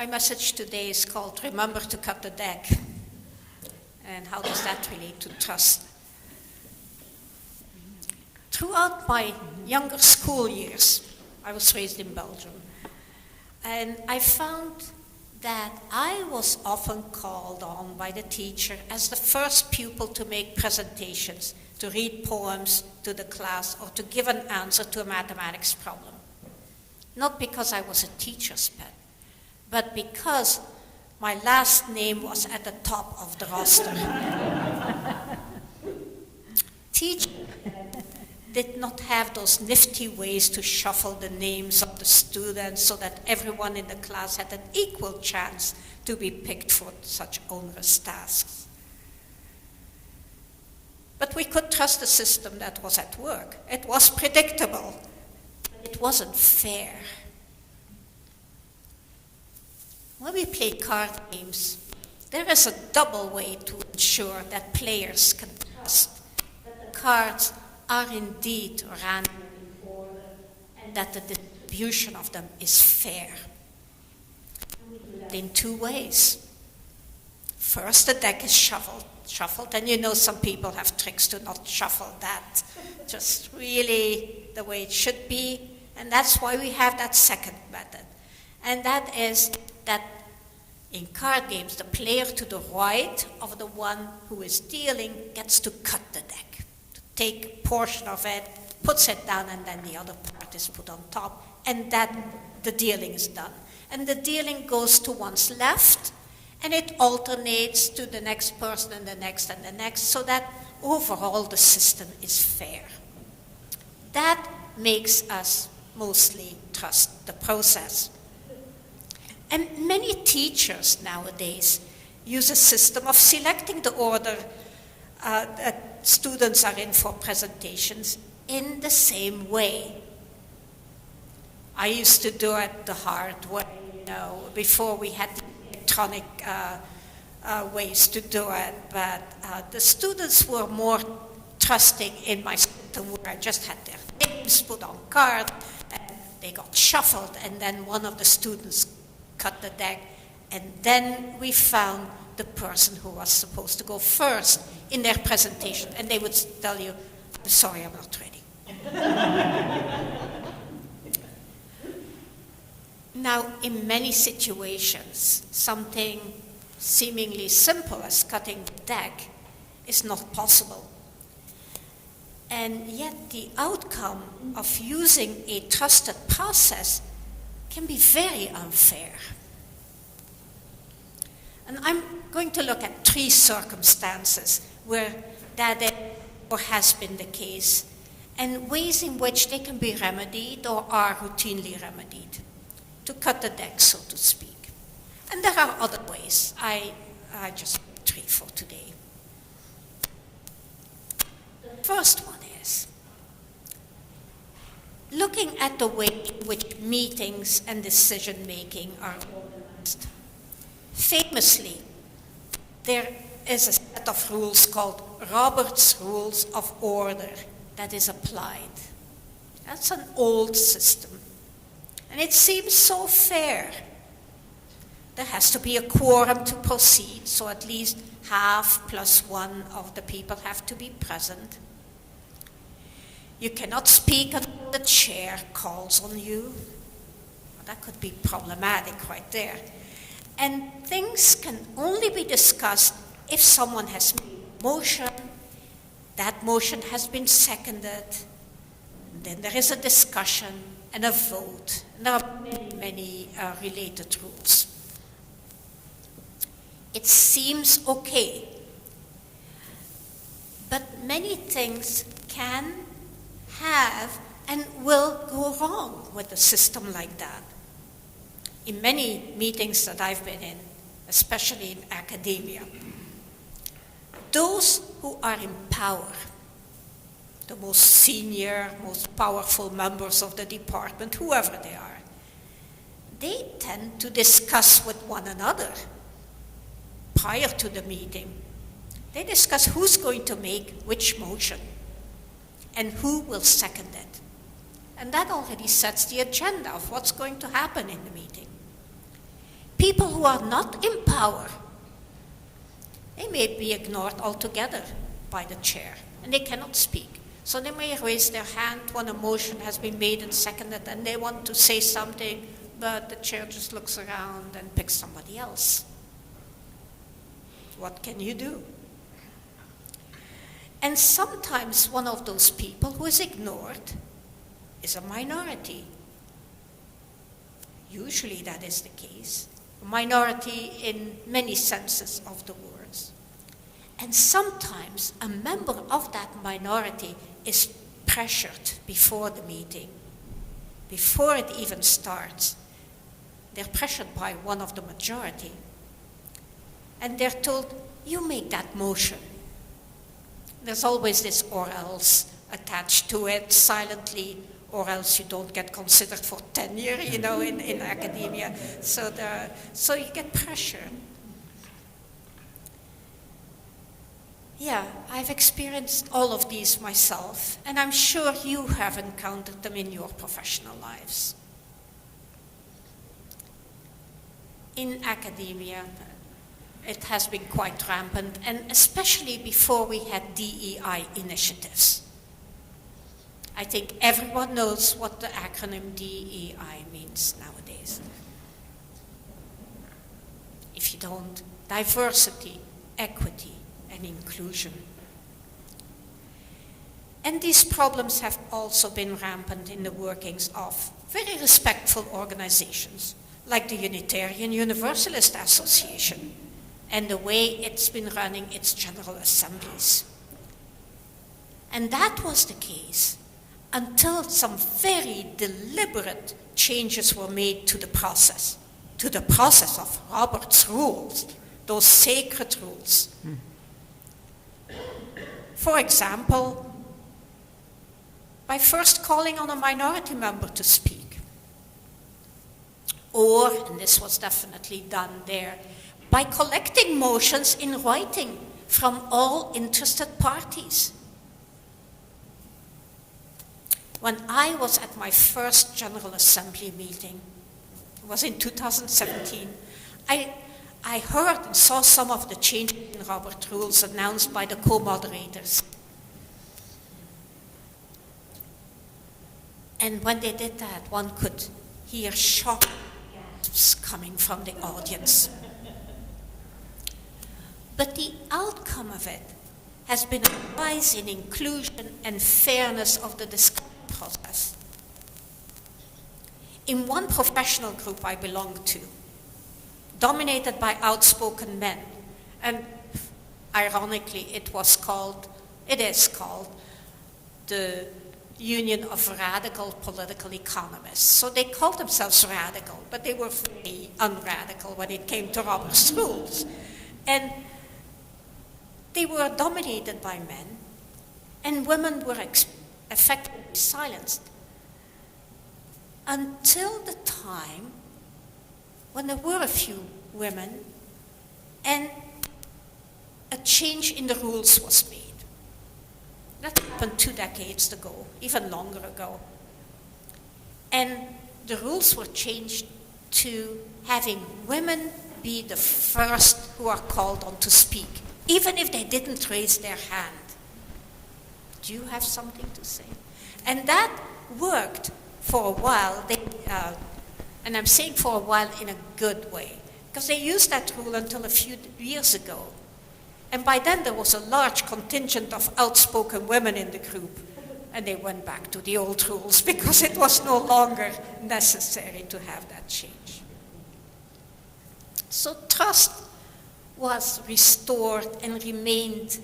My message today is called Remember to Cut the Deck. And how does that relate to trust? Throughout my younger school years, I was raised in Belgium, and I found that I was often called on by the teacher as the first pupil to make presentations, to read poems to the class, or to give an answer to a mathematics problem. Not because I was a teacher's pet, but because my last name was at the top of the roster. Teachers did not have those nifty ways to shuffle the names of the students so that everyone in the class had an equal chance to be picked for such onerous tasks. But we could trust the system that was at work. It was predictable, but it wasn't fair. When we play card games, there is a double way to ensure that players can trust that the cards are indeed randomly ordered and that the distribution of them is fair. In two ways. First, the deck is shuffled, and you know some people have tricks to not shuffle that just really the way it should be, and that's why we have that second method. And that is that in card games, the player to the right of the one who is dealing gets to cut the deck. Take a portion of it, puts it down, and then the other part is put on top, and then the dealing is done. And the dealing goes to one's left, and it alternates to the next person and the next, so that overall the system is fair. That makes us mostly trust the process. And many teachers nowadays use a system of selecting the order that students are in for presentations in the same way. I used to do it the hard way, before we had electronic ways to do it, but the students were more trusting in my system where I just had their names put on cards, and they got shuffled, and then one of the students cut the deck, and then we found the person who was supposed to go first in their presentation, and they would tell you, I'm sorry, I'm not ready. Now, in many situations, something seemingly simple as cutting the deck is not possible. And yet the outcome of using a trusted process can be very unfair. And I'm going to look at 3 circumstances where that is or has been the case, and ways in which they can be remedied or are routinely remedied, to cut the deck, so to speak. And there are other ways. I just picked 3 for today. The first one is looking at the way in which meetings and decision-making are organized. Famously, there is a set of rules called Robert's Rules of Order that is applied. That's an old system, and it seems so fair. There has to be a quorum to proceed, so at least half plus one of the people have to be present. You cannot speak until the chair calls on you. Well, that could be problematic right there. And things can only be discussed if someone has made a motion, that motion has been seconded, and then there is a discussion and a vote. And there are many related rules. It seems okay, but many things can, have, and will go wrong with a system like that. In many meetings that I've been in, especially in academia, those who are in power, the most senior, most powerful members of the department, whoever they are, they tend to discuss with one another prior to the meeting. They discuss who's going to make which motion and who will second it. And that already sets the agenda of what's going to happen in the meeting. people who are not in power, they may be ignored altogether by the chair, and they cannot speak. So they may raise their hand when a motion has been made and seconded, and they want to say something, but the chair just looks around and picks somebody else. What can you do? And sometimes one of those people who is ignored is a minority. Usually that is the case. A minority in many senses of the words. And sometimes a member of that minority is pressured before the meeting, before it even starts. They're pressured by one of the majority. And they're told, you make that motion. There's always this or else attached to it silently, or else you don't get considered for tenure, in academia. So you get pressure. Yeah, I've experienced all of these myself, and I'm sure you have encountered them in your professional lives. In academia, it has been quite rampant, and especially before we had DEI initiatives. I think everyone knows what the acronym DEI means nowadays. If you don't, diversity, equity, and inclusion. And these problems have also been rampant in the workings of very respectful organizations, like the Unitarian Universalist Association, and the way it's been running its general assemblies. And that was the case until some very deliberate changes were made to the process of Robert's rules, those sacred rules. For example, by first calling on a minority member to speak. Or, and this was definitely done there, by collecting motions in writing from all interested parties. When I was at my first General Assembly meeting, it was in 2017, I heard and saw some of the changes in Robert rules announced by the co-moderators. And when they did that, one could hear shock gasps coming from the audience. But the outcome of it has been a rise in inclusion and fairness of the discussion process. In one professional group I belonged to, dominated by outspoken men, and ironically it is called the Union of Radical Political Economists. So they called themselves radical, but they were very unradical when it came to Robert's rules. And they were dominated by men, and women were effectively silenced until the time when there were a few women and a change in the rules was made. That happened 2 decades ago, even longer ago. And the rules were changed to having women be the first who are called on to speak, even if they didn't raise their hand. Do you have something to say? And that worked for a while. And I'm saying for a while in a good way, because they used that rule until a few years ago. And by then there was a large contingent of outspoken women in the group, and they went back to the old rules because it was no longer necessary to have that change. So trust was restored and remained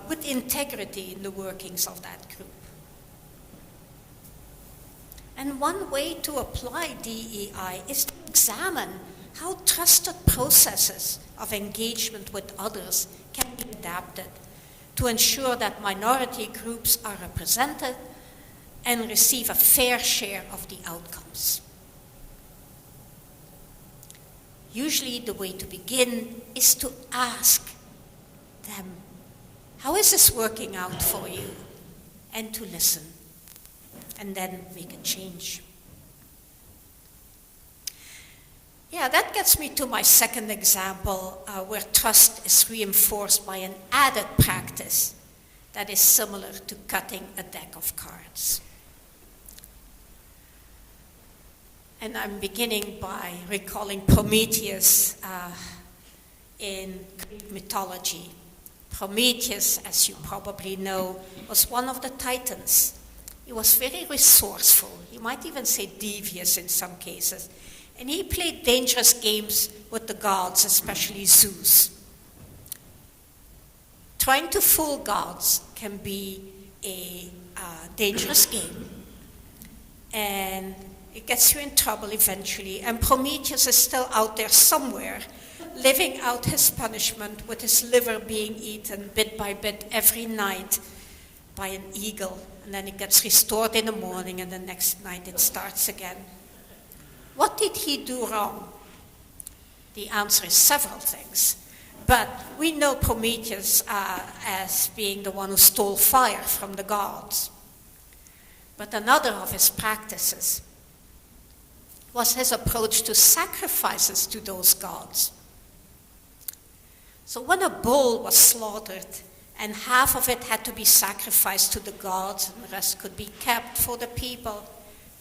with integrity in the workings of that group. And one way to apply DEI is to examine how trusted processes of engagement with others can be adapted to ensure that minority groups are represented and receive a fair share of the outcomes. Usually the way to begin is to ask them, how is this working out for you? And to listen, and then make a change. Yeah, that gets me to my second example, where trust is reinforced by an added practice that is similar to cutting a deck of cards. And I'm beginning by recalling Prometheus in Greek mythology. Prometheus, as you probably know, was one of the Titans. He was very resourceful. You might even say devious in some cases. And he played dangerous games with the gods, especially Zeus. Trying to fool gods can be a dangerous game, and it gets you in trouble eventually. And Prometheus is still out there somewhere, living out his punishment with his liver being eaten bit by bit every night by an eagle. And then it gets restored in the morning, and the next night it starts again. What did he do wrong? The answer is several things. But we know Prometheus as being the one who stole fire from the gods. But another of his practices was his approach to sacrifices to those gods. So when a bull was slaughtered and half of it had to be sacrificed to the gods and the rest could be kept for the people,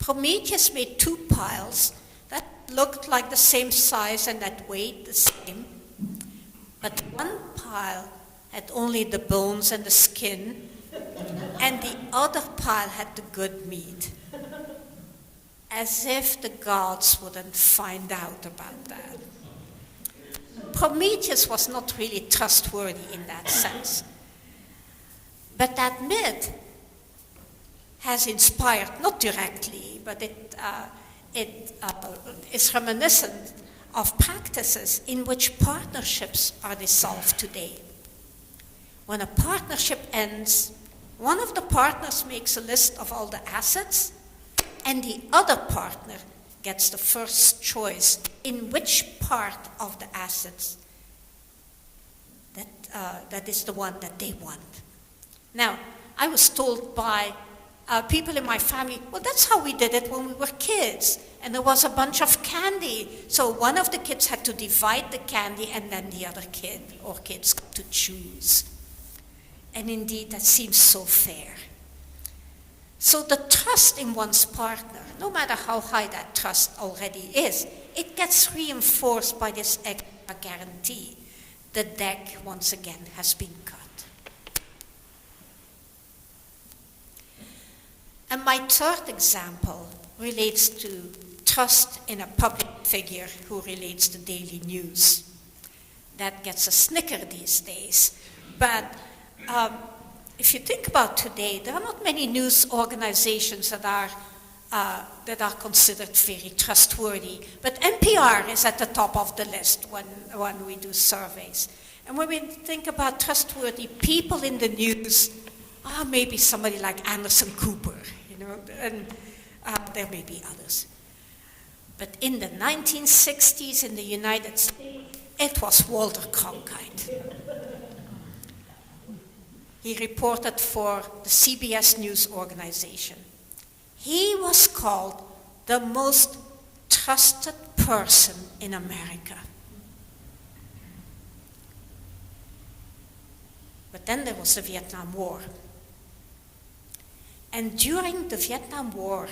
Prometheus made two piles that looked like the same size and that weighed the same. But one pile had only the bones and the skin, and the other pile had the good meat. As if the gods wouldn't find out about that. Prometheus was not really trustworthy in that sense. But that myth has inspired, not directly, but it is reminiscent of practices in which partnerships are dissolved today. When a partnership ends, one of the partners makes a list of all the assets, and the other partner gets the first choice in which part of the assets that is the one that they want. Now, I was told by people in my family, well, that's how we did it when we were kids. And there was a bunch of candy. So one of the kids had to divide the candy, and then the other kid or kids got to choose. And indeed, that seems so fair. So the trust in one's partner, no matter how high that trust already is, it gets reinforced by this extra guarantee. The deck, once again, has been cut. And my third example relates to trust in a public figure who relates to daily news. That gets a snicker these days. But if you think about today, there are not many news organizations that are considered very trustworthy. But NPR is at the top of the list when we do surveys. And when we think about trustworthy people in the news, maybe somebody like Anderson Cooper, and there may be others. But in the 1960s in the United States, it was Walter Cronkite. He reported for the CBS News organization. He was called the most trusted person in America. But then there was the Vietnam War. And during the Vietnam War,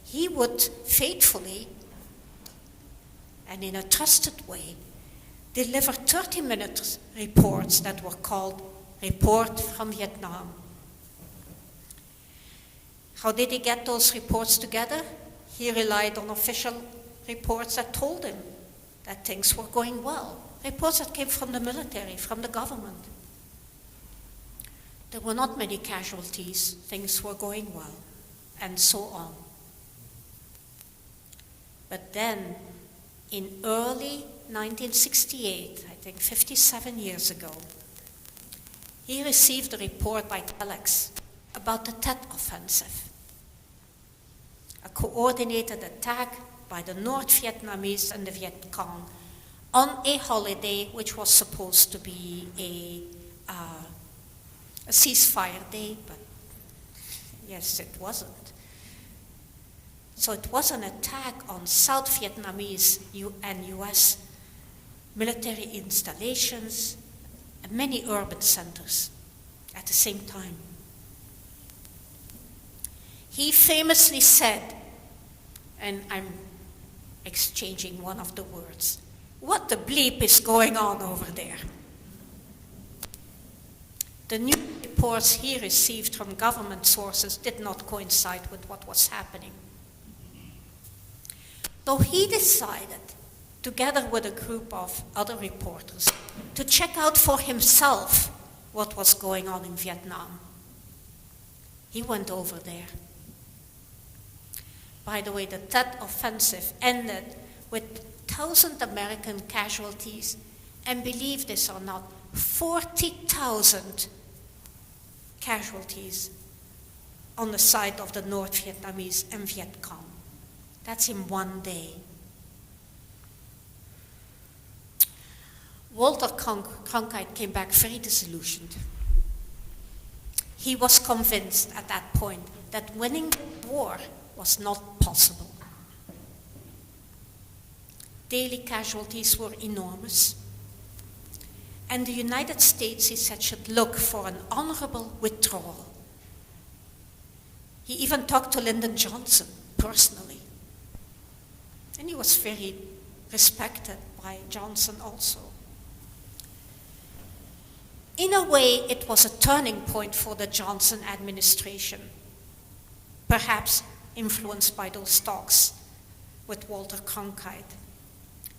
he would faithfully and in a trusted way deliver 30-minute reports that were called Report from Vietnam. How did he get those reports together? He relied on official reports that told him that things were going well. Reports that came from the military, from the government. There were not many casualties, things were going well, and so on. But then, in early 1968, I think 57 years ago, he received a report by telex about the Tet Offensive, a coordinated attack by the North Vietnamese and the Viet Cong on a holiday which was supposed to be a ceasefire day, but yes, it wasn't. So it was an attack on South Vietnamese and US military installations and many urban centers at the same time. He famously said, and I'm exchanging one of the words, "What the bleep is going on over there?" The new reports he received from government sources did not coincide with what was happening. So he decided, together with a group of other reporters, to check out for himself what was going on in Vietnam. He went over there. By the way, the Tet Offensive ended with 1,000 American casualties, and believe this or not, 40,000 casualties on the side of the North Vietnamese and Viet Cong. That's in one day. Walter Cronkite came back very disillusioned. He was convinced at that point that winning the war was not possible. Daily casualties were enormous. And the United States, he said, should look for an honorable withdrawal. He even talked to Lyndon Johnson personally. And he was very respected by Johnson also. In a way, it was a turning point for the Johnson administration, perhaps influenced by those talks with Walter Cronkite.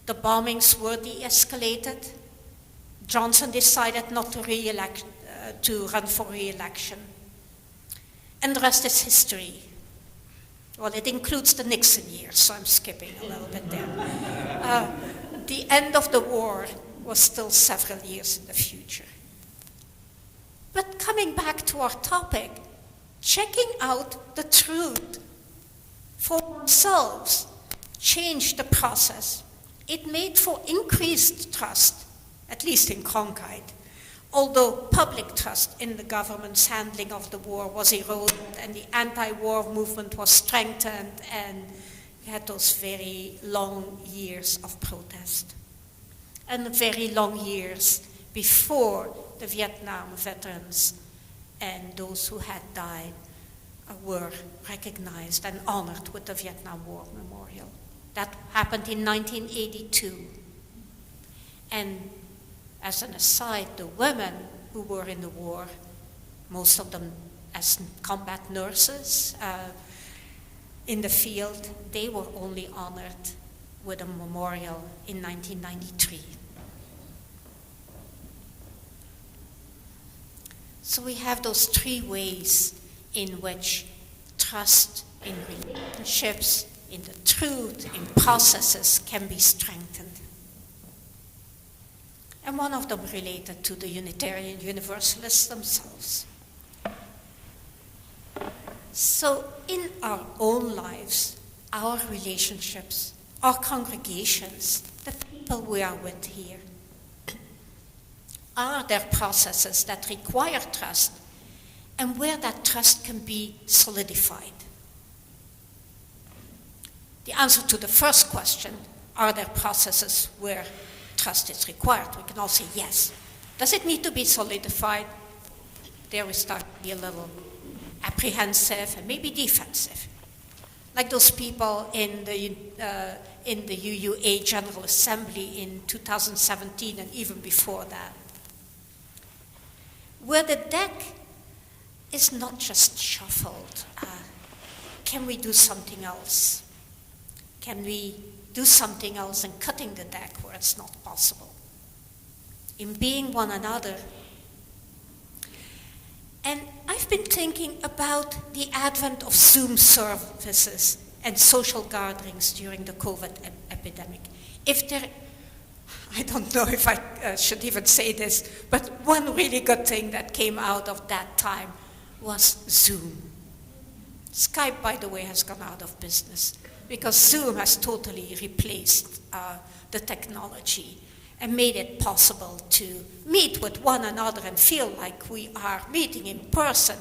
The bombings were de-escalated. Johnson decided not to run for re-election. And the rest is history. Well, it includes the Nixon years, so I'm skipping a little bit there. The end of the war was still several years in the future. But coming back to our topic, checking out the truth for themselves changed the process. It made for increased trust, at least in Cronkite, although public trust in the government's handling of the war was eroded and the anti-war movement was strengthened, and we had those very long years of protest. And very long years before the Vietnam veterans and those who had died were recognized and honored with the Vietnam War Memorial. That happened in 1982. And as an aside, the women who were in the war, most of them as combat nurses in the field, they were only honored with a memorial in 1993. So we have those three ways in which trust in relationships, in the truth, in processes can be strengthened. And one of them related to the Unitarian Universalists themselves. So in our own lives, our relationships, our congregations, the people we are with here, are there processes that require trust and where that trust can be solidified? The answer to the first question, are there processes where trust is required? We can all say yes. Does it need to be solidified? There we start to be a little apprehensive and maybe defensive. Like those people in the UUA General Assembly in 2017 and even before that, where the deck is not just shuffled. Can we do something else? Can we do something else in cutting the deck where it's not possible? In being one another. And I've been thinking about the advent of Zoom services and social gatherings during the COVID epidemic. I don't know if I should even say this, but one really good thing that came out of that time was Zoom. Skype, by the way, has gone out of business because Zoom has totally replaced the technology and made it possible to meet with one another and feel like we are meeting in person,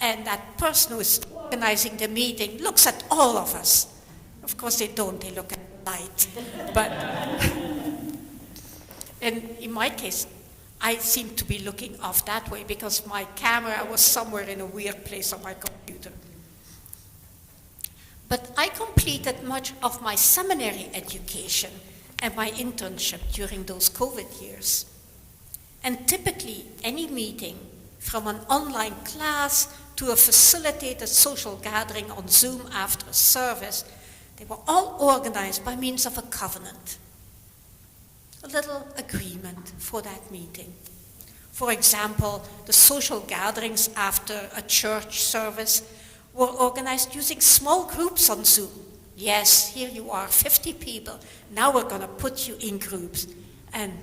and that person who is organizing the meeting looks at all of us Of course they don't, they look at the light. But and in my case, I seem to be looking off that way because my camera was somewhere in a weird place on my computer. But I completed much of my seminary education and my internship during those COVID years. And typically, any meeting, from an online class to a facilitated social gathering on Zoom after a service, they were all organized by means of a covenant, a little agreement for that meeting. For example, the social gatherings after a church service were organized using small groups on Zoom. Yes, here you are, 50 people. Now we're going to put you in groups. And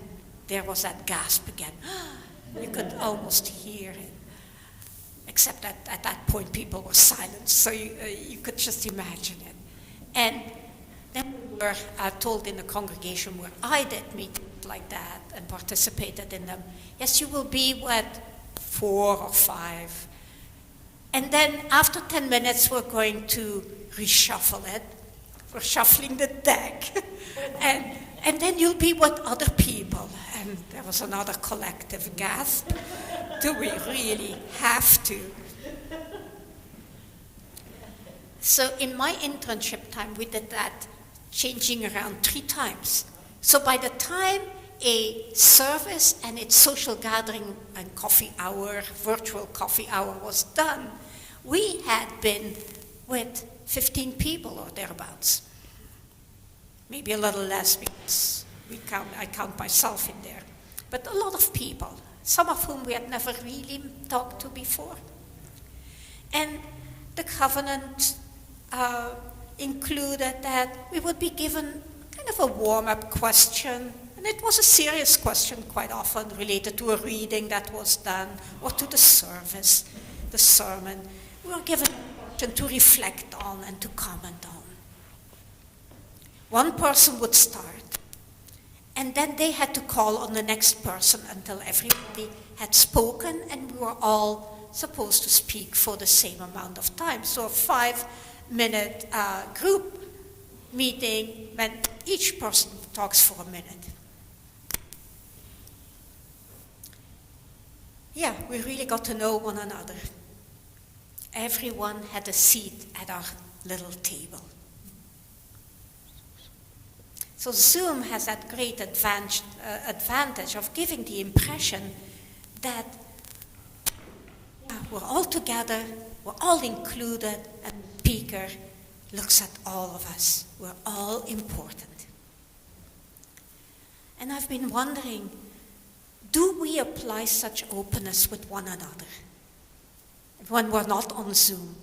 there was that gasp again. You could almost hear it. Except that at that point people were silent, so you could just imagine it. And then we were told in the congregation where I did meetings like that and participated in them, yes, you will be with 4 or 5. And then after 10 minutes, we're going to reshuffle it. We're shuffling the deck. and then you'll be with other people. And there was another collective gasp. Do we really have to? So in my internship time, we did that changing around 3 times. So by the time a service and its social gathering and coffee hour, virtual coffee hour was done, we had been with 15 people or thereabouts. Maybe a little less because I count myself in there. But a lot of people, some of whom we had never really talked to before. And the covenant included that we would be given kind of a warm-up question. And it was a serious question quite often related to a reading that was done or to the service, the sermon. We were given a question to reflect on and to comment on. One person would start, and then they had to call on the next person until everybody had spoken, and we were all supposed to speak for the same amount of time. So a 5-minute group meeting meant each person talks for a minute. Yeah, we really got to know one another. Everyone had a seat at our little table. So Zoom has that great advantage of giving the impression that we're all together, we're all included, and the speaker looks at all of us. We're all important. And I've been wondering, do we apply such openness with one another when we're not on Zoom?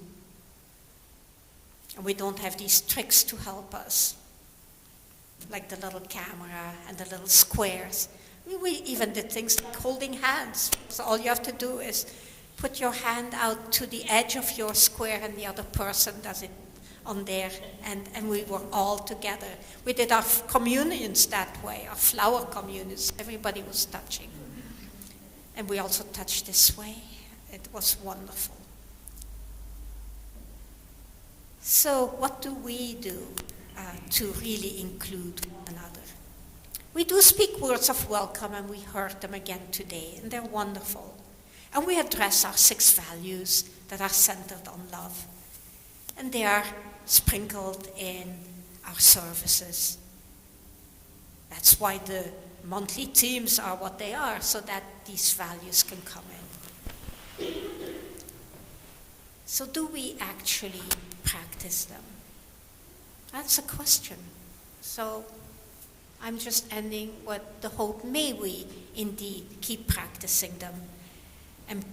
And we don't have these tricks to help us, like the little camera and the little squares. We even did things like holding hands. So all you have to do is put your hand out to the edge of your square and the other person does it on there. And we were all together. We did our communions that way, our flower communions. Everybody was touching. And we also touched this way. It was wonderful. So what do we do to really include one another? We do speak words of welcome, and we heard them again today, and they're wonderful. And we address our 6 values that are centered on love. And they are sprinkled in our services. That's why the monthly themes are what they are, so that these values can come in. So do we actually practice them? That's a question. So I'm just ending with the hope, may we indeed keep practicing them and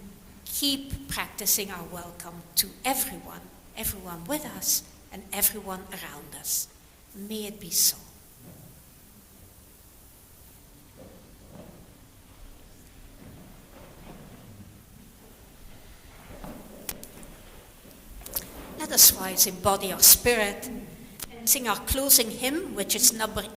keep practicing our welcome to everyone with us and everyone around us. May it be so. Let us rise in body or spirit and sing our closing hymn, which is number